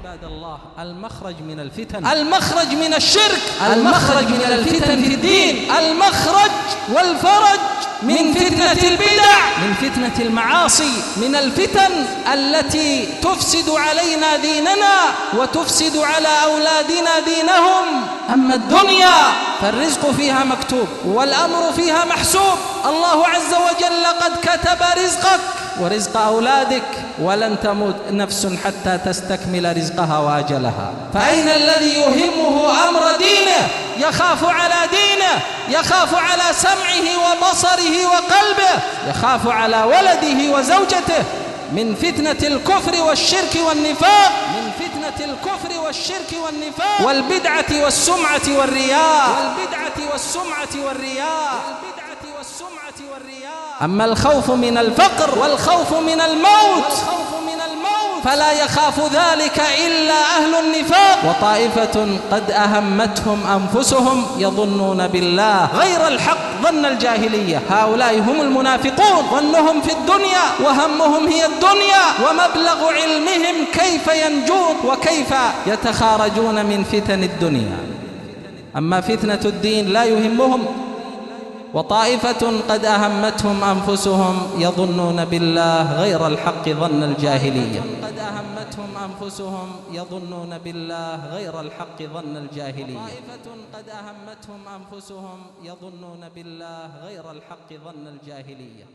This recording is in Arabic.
عباد الله المخرج من الفتن، المخرج من الشرك، المخرج من الفتن في الدين، المخرج والفرج من فتنة البدع، من فتنة المعاصي، من الفتن التي تفسد علينا ديننا وتفسد على أولادنا دينهم. أما الدنيا فالرزق فيها مكتوب والأمر فيها محسوب. الله عز وجل قد كتب رزقك ورزق أولادك، ولن تموت نفس حتى تستكمل رزقها وأجلها. فأين الذي يهمه أمر دينه، يخاف على دينه، يخاف على سمعه وبصره وقلبه، يخاف على ولده وزوجته من فتنة الكفر والشرك والنفاق، من فتنة الكفر والشرك والنفاق والبدعة والسمعة والرياء، والبدعة والسمعة والرياء، والبدعة والسمعة والرياء. أما الخوف من الفقر والخوف من الموت فلا يخاف ذلك إلا أهل النفاق، وطائفة قد أهمتهم أنفسهم يظنون بالله غير الحق ظن الجاهلية. هؤلاء هم المنافقون، ظنهم في الدنيا وهمهم هي الدنيا، ومبلغ علمهم كيف ينجون وكيف يتخارجون من فتن الدنيا. أما فتنة الدين لا يهمهم، وطائفة قد أهمتهم أنفسهم يظنون بالله غير الحق ظن الجاهلية. قد أهمتهم أنفسهم يظنون بالله غير الحق ظن الجاهلية. طائفة قد أهمتهم أنفسهم يظنون بالله غير الحق ظن الجاهلية.